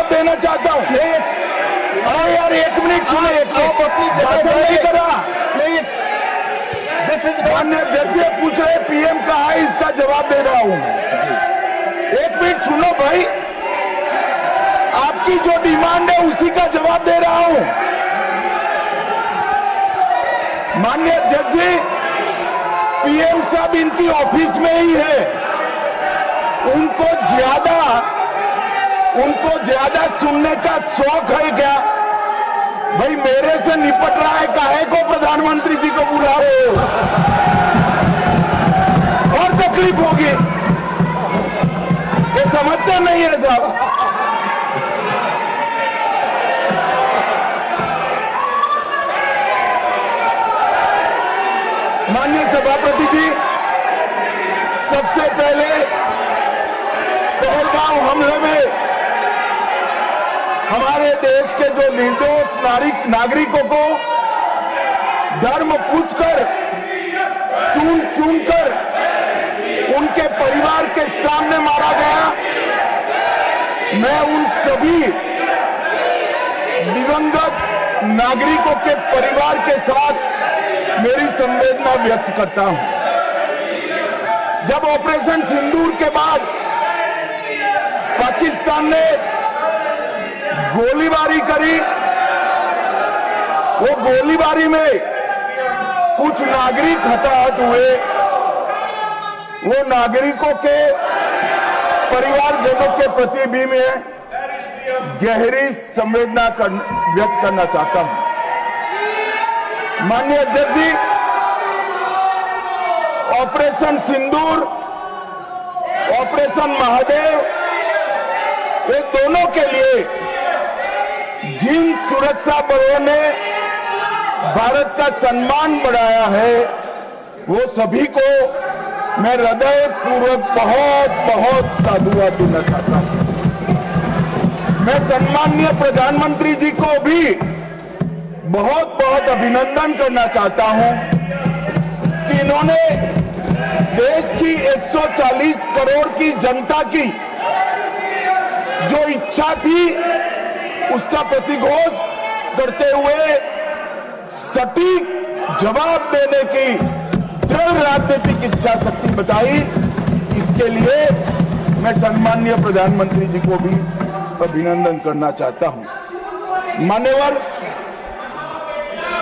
जवाब देना चाहता हूं। अरे यार 1 मिनट सुनो, आप अपनी भाषण नहीं करा। प्लीज, दिस इज माननीय अध्यक्ष ये पूछ रहे पीएम कहा है, इसका जवाब दे रहा हूं। 1 मिनट सुनो भाई, आपकी जो डिमांड है उसी का जवाब दे रहा हूं। माननीय अध्यक्ष जी, पीएम साहब इनकी ऑफिस में ही है, उनको ज्यादा सुनने का शौक है क्या? भाई मेरे से निपट रहा है, काहे को प्रधानमंत्री जी को बुला रहे हो? और तकलीफ होगी, ये समझते नहीं है साहब। माननीय सभापति जी, सबसे पहले पहलगांव हमले में हमारे देश के जो निर्दोष नागरिकों को धर्म पूछकर, चुन कर उनके परिवार के सामने मारा गया। मैं उन सभी दिवंगत नागरिकों के परिवार के साथ मेरी संवेदना व्यक्त करता हूं। जब ऑपरेशन सिंदूर के बाद पाकिस्तान ने गोलीबारी करी, वो गोलीबारी में कुछ नागरिक हताहत हुए, वो नागरिकों के परिवारजनों के प्रति भी मैं गहरी संवेदना व्यक्त करना चाहता हूं। माननीय अध्यक्ष जी, ऑपरेशन सिंदूर, ऑपरेशन महादेव, ये दोनों के लिए जिन सुरक्षा बलों ने भारत का सम्मान बढ़ाया है, वो सभी को मैं हृदय पूर्वक बहुत बहुत साधुवाद देना चाहता हूं। मैं सम्माननीय प्रधानमंत्री जी को भी बहुत बहुत अभिनंदन करना चाहता हूं कि इन्होंने देश की 140 करोड़ की जनता की जो इच्छा थी उसका प्रतिघोष करते हुए सटीक जवाब देने की दृढ़ राजनीतिक इच्छा शक्ति बताई। इसके लिए मैं सम्माननीय प्रधानमंत्री जी को भी अभिनंदन करना चाहता हूं।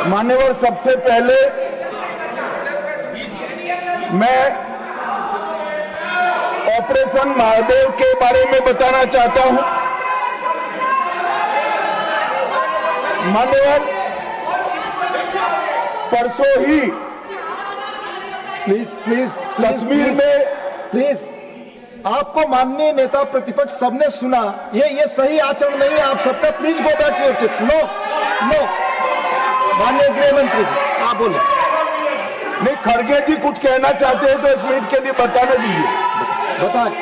मान्यवर, सबसे पहले मैं ऑपरेशन महादेव के बारे में बताना चाहता हूं। मान्यवर, परसों ही प्लीज कश्मीर में प्लीज आपको माननीय नेता प्रतिपक्ष सबने सुना, ये सही आचरण नहीं है आप सबका। Please go back to your seats. No माननीय गृह मंत्री जी आप बोले। नहीं, खड़गे जी कुछ कहना चाहते हैं तो 1 मिनट के लिए बताने दीजिए। बताएं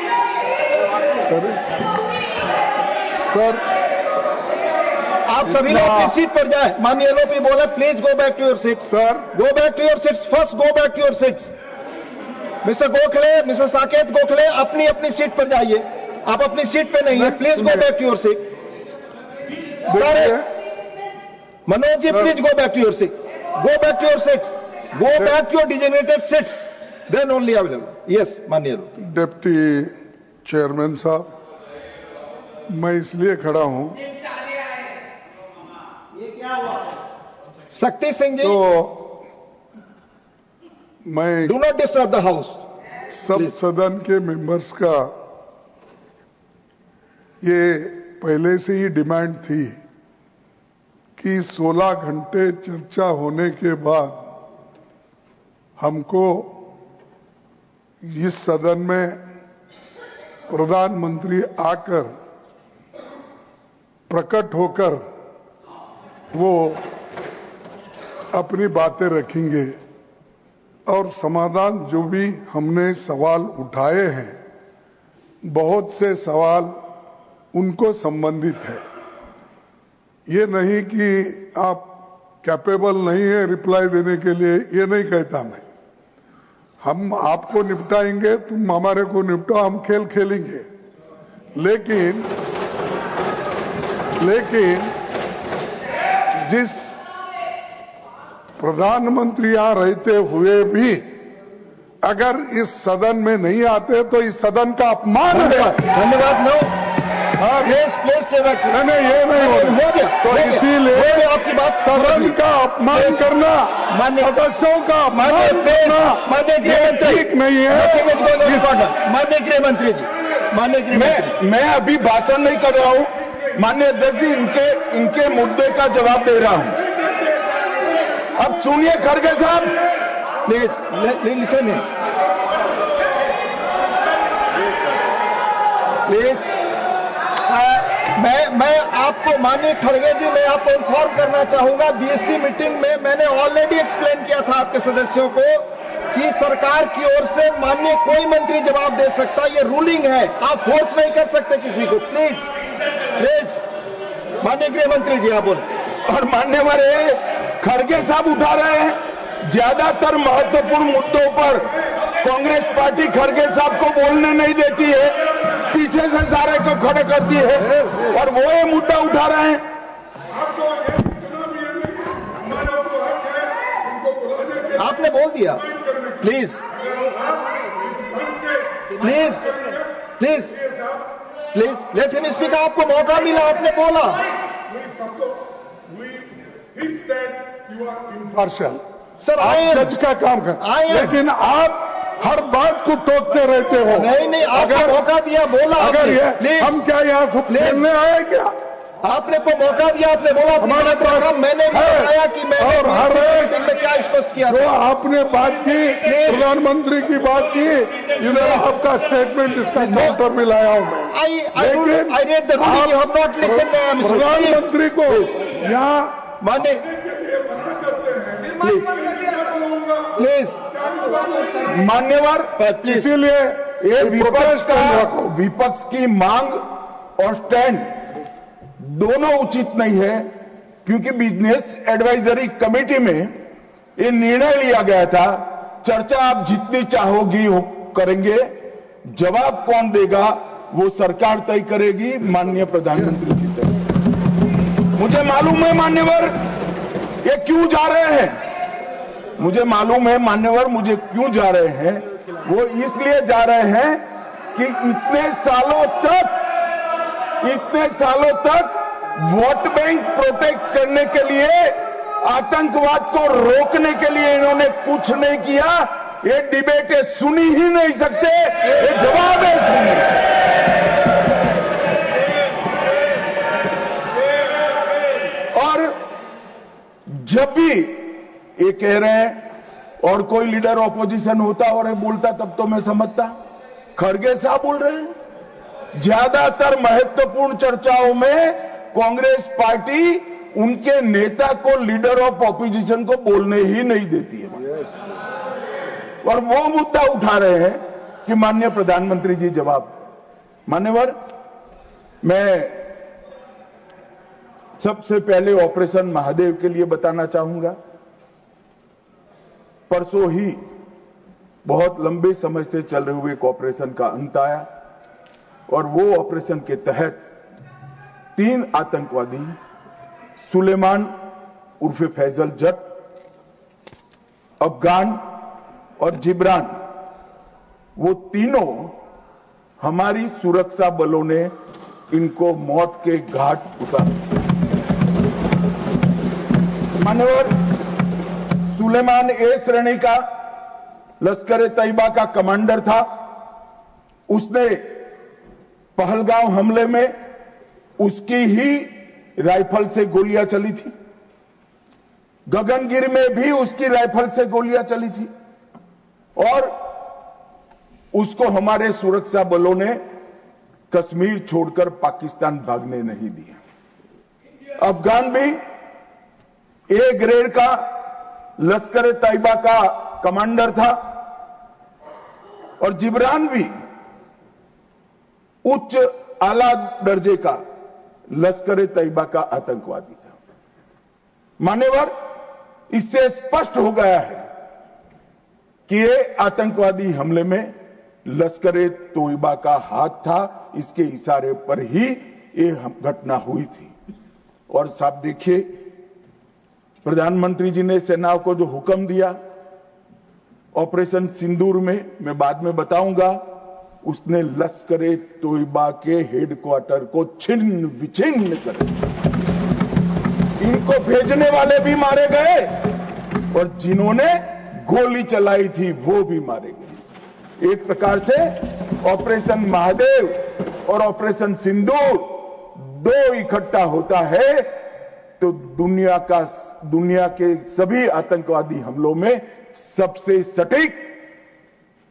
सर। आप सभी लोग अपनी सीट पर जाए। माननीय एलओपी बोले please go back to your seat. Sir, go back to your seats. First go back to your seats. Mister Gokhale, mister Saket Gokhale, अपनी अपनी सीट पर जाइए। आप अपनी सीट पे नहीं है, please go back to your seat. Sir Manoj ji, please go back to your seat. Go back to your seats. Go back to your designated seats, then only available. Yes माननीय डिप्टी चेयरमैन साहब, मैं इसलिए खड़ा हूं शक्ति सिंह जी, तो मैं do not disturb the house. सब सदन के मेंबर्स का ये पहले से ही डिमांड थी कि 16 घंटे चर्चा होने के बाद हमको इस सदन में प्रधानमंत्री आकर प्रकट होकर वो अपनी बातें रखेंगे और समाधान जो भी हमने सवाल उठाए हैं, बहुत से सवाल उनको संबंधित है। ये नहीं कि आप कैपेबल नहीं है रिप्लाई देने के लिए, ये नहीं कहता मैं। हम आपको निपटाएंगे, तुम हमारे को निपटाओ, हम खेल खेलेंगे। लेकिन लेकिन जिस प्रधानमंत्री यहाँ रहते हुए भी अगर इस सदन में नहीं आते तो इस सदन का अपमान है। धन्यवाद। नो प्लीज नहीं, ये नहीं हो गया। तो इसीलिए आपकी बात सदन का अपमान करना, सदस्यों का अपमान करना माननीय गृह मंत्री ठीक नहीं है। माननीय गृह मंत्री जी, मैं अभी भाषण नहीं कर रहा हूं, माननीय अध्यक्ष जी, इनके मुद्दे का जवाब दे रहा हूं। अब सुनिए खड़गे साहब, प्लीज लिसन इन प्लीज। मैं आपको माननीय खड़गे जी, मैं आपको इन्फॉर्म करना चाहूंगा, बीएससी मीटिंग में मैंने ऑलरेडी एक्सप्लेन किया था आपके सदस्यों को कि सरकार की ओर से माननीय कोई मंत्री जवाब दे सकता, ये रूलिंग है, आप फोर्स नहीं कर सकते किसी को। प्लीज माननीय गृह मंत्री जी आप बोले। और मान्यवर खड़गे साहब उठा रहे हैं, ज्यादातर महत्वपूर्ण मुद्दों पर कांग्रेस पार्टी खड़गे साहब को बोलने नहीं देती है, पीछे से सारे को खड़े करती है, और वो ये मुद्दा उठा रहे हैं। आपने बोल दिया। Please let him speak. आपको मौका मिला, आपने बोला। पार्शियल सर, आप जज का काम कर, लेकिन आप हर बात को टोकते रहते हो। नहीं, आपको मौका दिया, बोला। अगर ये हम क्या यहाँ खेलने आए क्या? आपने को मौका दिया, आपने बोला हमारे पास मैंने भी बताया कि मैंने और हर मीटिंग में क्या स्पष्ट किया जो था। आपने बात की, प्रधानमंत्री की बात की, इधर आपका स्टेटमेंट इसका काउंटर भी लाया हूं मैं। I read the ruling, you have not listened, Mr. प्रधानमंत्री को यहाँ माने प्लीज मान्यवर, इसीलिए ये विपक्ष की मांग और स्टैंड दोनों उचित नहीं है, क्योंकि बिजनेस एडवाइजरी कमेटी में ये निर्णय लिया गया था, चर्चा आप जितनी चाहोगी करेंगे, जवाब कौन देगा वो सरकार तय करेगी, माननीय प्रधानमंत्री जी तय। मुझे मालूम है मान्यवर ये क्यों जा रहे हैं, मुझे मालूम है मान्यवर मुझे क्यों जा रहे हैं। वो इसलिए जा रहे हैं कि इतने सालों तक वोट बैंक प्रोटेक्ट करने के लिए, आतंकवाद को रोकने के लिए इन्होंने कुछ नहीं किया। ये डिबेट सुनी ही नहीं सकते, ये जवाब है सुनिए। और जब भी ये कह रहे हैं और कोई लीडर ऑपोजिशन होता और बोलता तब तो मैं समझता, खड़गे साहब बोल रहे हैं ज्यादातर महत्वपूर्ण चर्चाओं में कांग्रेस पार्टी उनके नेता को, लीडर ऑफ ऑपोजिशन को बोलने ही नहीं देती है। और वो मुद्दा उठा रहे हैं कि माननीय प्रधानमंत्री जी जवाब। मान्यवर, मैं सबसे पहले ऑपरेशन महादेव के लिए बताना चाहूंगा। परसों ही बहुत लंबे समय से चल रहे हुए एक ऑपरेशन का अंत आया, और वो ऑपरेशन के तहत 3 आतंकवादी, सुलेमान उर्फे फैजल जट, अफगान और जिब्रान, वो तीनों हमारी सुरक्षा बलों ने इनको मौत के घाट उतारा। मान्यवर, सुलेमान ए श्रेणी का लश्कर ए तैयबा का कमांडर था। उसने पहलगांव हमले में उसकी ही राइफल से गोलियां चली थी, गगनगिर में भी उसकी राइफल से गोलियां चली थी, और उसको हमारे सुरक्षा बलों ने कश्मीर छोड़कर पाकिस्तान भागने नहीं दिया। अफगान भी ए ग्रेड का लश्कर ए तैयबा का कमांडर था, और जिब्रान भी उच्च आला दर्जे का लश्कर ए तैयबा का आतंकवादी था। मान्यवर, इससे स्पष्ट हो गया है कि ये आतंकवादी हमले में लश्कर ए तैयबा का हाथ था, इसके इशारे पर ही ये घटना हुई थी। और साहब देखिए, प्रधानमंत्री जी ने सेना को जो हुक्म दिया ऑपरेशन सिंदूर में, मैं बाद में बताऊंगा, उसने लश्कर तोयबा के हेडक्वार्टर को छिन्न विछिन्न कर दिया। इनको भेजने वाले भी मारे गए और जिन्होंने गोली चलाई थी वो भी मारे गए। एक प्रकार से ऑपरेशन महादेव और ऑपरेशन सिंदूर दो इकट्ठा होता है तो दुनिया के सभी आतंकवादी हमलों में सबसे सटीक,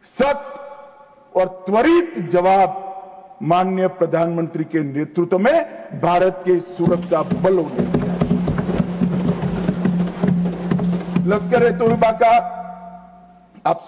सख्त और त्वरित जवाब माननीय प्रधानमंत्री के नेतृत्व में भारत के सुरक्षा बलों ने दिया। लश्कर-ए-तोयबा का आप सब